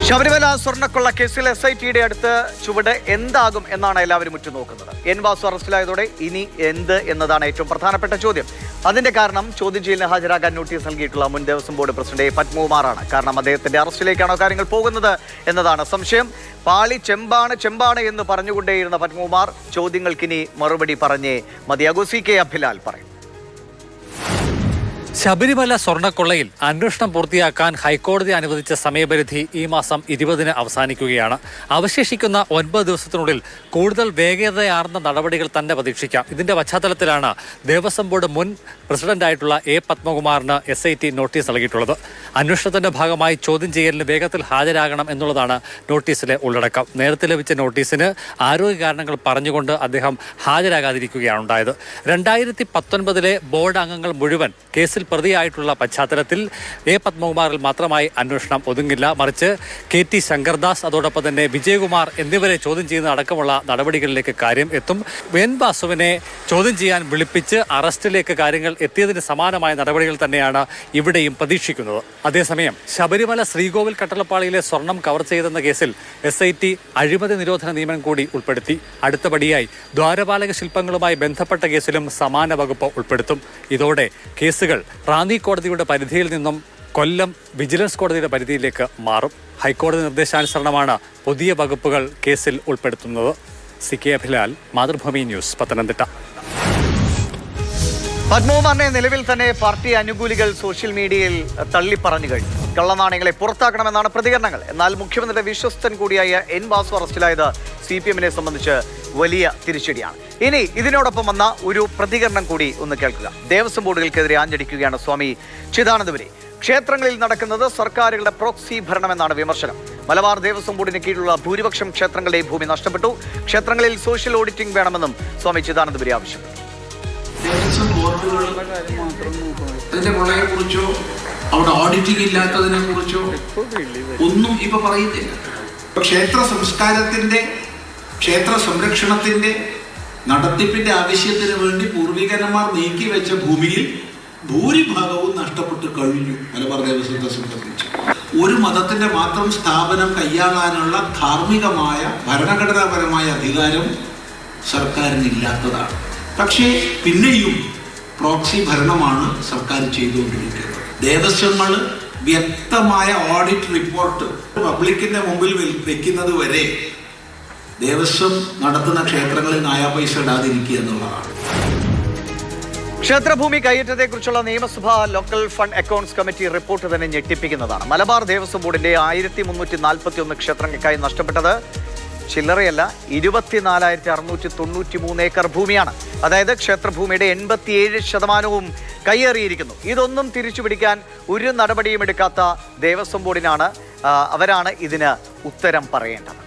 ശബരിമല സ്വർണ്ണക്കൊള്ള കേസിൽ SITയുടെ അടുത്ത് ചുവട് എന്താകും എന്നാണ് എല്ലാവരും ഉറ്റുനോക്കുന്നത്. എൻ വാസു അറസ്റ്റിലായതോടെ ഇനി എന്ത് എന്നതാണ് ഏറ്റവും പ്രധാനപ്പെട്ട ചോദ്യം. അതിന്റെ കാരണം ചോദ്യം ചെയ്യലിന് ഹാജരാകാൻ നോട്ടീസ് നൽകിയിട്ടുള്ള മുൻ ദേവസ്വം ബോർഡ് പ്രസിഡന്റ് A. പത്മകുമാറാണ്. കാരണം അദ്ദേഹത്തിന്റെ അറസ്റ്റിലേക്കാണോ കാര്യങ്ങൾ പോകുന്നത് എന്നതാണ് സംശയം. പാളി ചെമ്പാണ് എന്ന് പറഞ്ഞുകൊണ്ടേയിരുന്ന പത്മകുമാർ ചോദ്യങ്ങൾക്കിനി മറുപടി പറഞ്ഞേ മതിയാകൂ. CK അഭിലാൽ പറയും. ശബരിമല സ്വർണ്ണക്കൊള്ളയിൽ അന്വേഷണം പൂർത്തിയാക്കാൻ ഹൈക്കോടതി അനുവദിച്ച സമയപരിധി ഈ മാസം 20-ന് അവസാനിക്കുകയാണ്. അവശേഷിക്കുന്ന 9 ദിവസത്തിനുള്ളിൽ കൂടുതൽ വേഗതയാർന്ന നടപടികൾ തന്നെ പ്രതീക്ഷിക്കാം. ഇതിന്റെ പശ്ചാത്തലത്തിലാണ് ദേവസ്വം ബോർഡ് മുൻ പ്രസിഡന്റായിട്ടുള്ള A. പത്മകുമാറിന് SIT നോട്ടീസ് നൽകിയിട്ടുള്ളത്. അന്വേഷണത്തിന്റെ ഭാഗമായി ചോദ്യം ചെയ്യലിന് വേഗത്തിൽ ഹാജരാകണം എന്നുള്ളതാണ് നോട്ടീസിലെ ഉള്ളടക്കം. നേരത്തെ ലഭിച്ച നോട്ടീസിന് ആരോഗ്യ കാരണങ്ങൾ പറഞ്ഞുകൊണ്ട് അദ്ദേഹം ഹാജരാകാതിരിക്കുകയാണ് ഉണ്ടായത്. 2019-ലെ ബോർഡ് അംഗങ്ങൾ മുഴുവൻ കേസിൽ പ്രതിയായിട്ടുള്ള പശ്ചാത്തലത്തിൽ A. പത്മകുമാറിൽ മാത്രമായി അന്വേഷണം ഒതുങ്ങില്ല. മറിച്ച് KT ശങ്കർദാസ്, അതോടൊപ്പം തന്നെ വിജയകുമാർ എന്നിവരെ ചോദ്യം ചെയ്യുന്ന അടക്കമുള്ള നടപടികളിലേക്ക് കാര്യം എത്തും. എൻ വാസുവിനെ ചോദ്യം ചെയ്യാൻ വിളിപ്പിച്ച് അറസ്റ്റിലേക്ക് കാര്യങ്ങൾ എത്തിയതിന് സമാനമായ നടപടികൾ തന്നെയാണ് ഇവിടെയും പ്രതീക്ഷിക്കുന്നത്. അതേസമയം ശബരിമല ശ്രീകോവിൽ കട്ടളപ്പാളിയിലെ സ്വർണം കവർ ചെയ്തെന്ന കേസിൽ SIT അഴിമതി നിരോധന നിയമം കൂടി ഉൾപ്പെടുത്തി. അടുത്തപടിയായി ദ്വാരപാലക ശില്പങ്ങളുമായി ബന്ധപ്പെട്ട കേസിലും സമാന വകുപ്പ് ഉൾപ്പെടുത്തും. ഇതോടെ കേസുകൾ റാന്നി കോടതിയുടെ പരിധിയിൽ നിന്നും കൊല്ലം വിജിലൻസ് കോടതിയുടെ പരിധിയിലേക്ക് മാറും. ഹൈക്കോടതി നിർദ്ദേശാനുസരണമാണ് പുതിയ വകുപ്പുകൾ കേസിൽ ഉൾപ്പെടുത്തുന്നത്. CK Abhilal, Mathrubhumi news, Pathanamthitta. പത്മകുമാറിനെ നിലവിൽ തന്നെ പാർട്ടി അനുകൂലികൾ സോഷ്യൽ മീഡിയയിൽ തള്ളിപ്പറഞ്ഞു കഴിഞ്ഞു. കള്ളനാണയങ്ങളെ പുറത്താക്കണമെന്നാണ് പ്രതികരണങ്ങൾ. എന്നാൽ മുഖ്യമന്ത്രിയുടെ വിശ്വസ്തൻ കൂടിയായ എൻ വാസു അറസ്റ്റിലായത് CPM-നെ സംബന്ധിച്ച് വലിയ തിരിച്ചടിയാണ്. ഇനി ഇതിനോടൊപ്പം വന്ന ഒരു പ്രതികരണം കൂടി ഒന്ന് കേൾക്കുക. ദേവസ്വം ബോർഡുകൾക്കെതിരെ ആഞ്ഞടിക്കുകയാണ് സ്വാമി ചിദാനന്ദപുരി. ക്ഷേത്രങ്ങളിൽ നടക്കുന്നത് സർക്കാരുകളുടെ പ്രോക്സി ഭരണമെന്നാണ് വിമർശനം. മലബാർ ദേവസ്വം ബോർഡിന് കീഴിലുള്ള ഭൂരിപക്ഷം ക്ഷേത്രങ്ങളുടെ ഭൂമി നഷ്ടപ്പെട്ടു. ക്ഷേത്രങ്ങളിൽ സോഷ്യൽ ഓഡിറ്റിംഗ് വേണമെന്നും സ്വാമി ചിദാനന്ദപുരി ആവശ്യപ്പെട്ടു. ദേവസ്വം ബോർഡുകൾ അതിന്റെ കൊള്ളയെ കുറിച്ചോ അവിടെ ഓഡിറ്റിംഗ് ഇല്ലാത്തതിനെ കുറിച്ചോ ഒന്നും ഇപ്പൊ പറയുന്നില്ല. ക്ഷേത്ര സംസ്കാരത്തിന്റെ, ക്ഷേത്ര സംരക്ഷണത്തിന്റെ, നടത്തിപ്പിന്റെ ആവശ്യത്തിന് വേണ്ടി പൂർവികന്മാർ നീക്കി വെച്ച ഭൂമിയിൽ ഭൂരിഭാഗവും നഷ്ടപ്പെട്ട് കഴിഞ്ഞു. മലബാർ ദേവസ്വത്തെ സംബന്ധിച്ച് ഒരു മതത്തിന്റെ മാത്രം സ്ഥാപനം കൈയാളാനുള്ള ധാർമ്മികമായ ഭരണഘടനാപരമായ അധികാരം സർക്കാരിനില്ലാത്തതാണ്. പക്ഷേ പിന്നെയും പ്രോക്സി ഭരണമാണ് സർക്കാർ ചെയ്തുകൊണ്ടിരിക്കുന്നത്. ദേവസ്വങ്ങൾ വ്യക്തമായ ഓഡിറ്റ് റിപ്പോർട്ട് പബ്ലിക്കിന്റെ മുമ്പിൽ വെക്കുന്നത് വരെ ദേവസ്വം നടത്തുന്ന ക്ഷേത്രങ്ങളിൽ നായാപൈസ ഇടാതിരിക്കുക എന്നുള്ളതാണ്. ക്ഷേത്രഭൂമി കൈയേറ്റത്തെക്കുറിച്ചുള്ള നിയമസഭാ local fund accounts committee report തന്നെ ഞെട്ടിപ്പിക്കുന്നതാണ്. മലബാർ ദേവസ്വം ബോർഡിന്റെ 1341 ക്ഷേത്രങ്ങൾക്കായി നഷ്ടപ്പെട്ടത് ചില്ലറയല്ല, 24,693 ഏക്കർ ഭൂമിയാണ്. അതായത് ക്ഷേത്രഭൂമിയുടെ 87% കയ്യേറിയിരിക്കുന്നു. ഇതൊന്നും തിരിച്ചുപിടിക്കാൻ ഒരു നടപടിയും എടുക്കാത്ത ദേവസ്വം ബോർഡിനാണ്, അവരാണ് ഇതിന് ഉത്തരം പറയേണ്ടത്.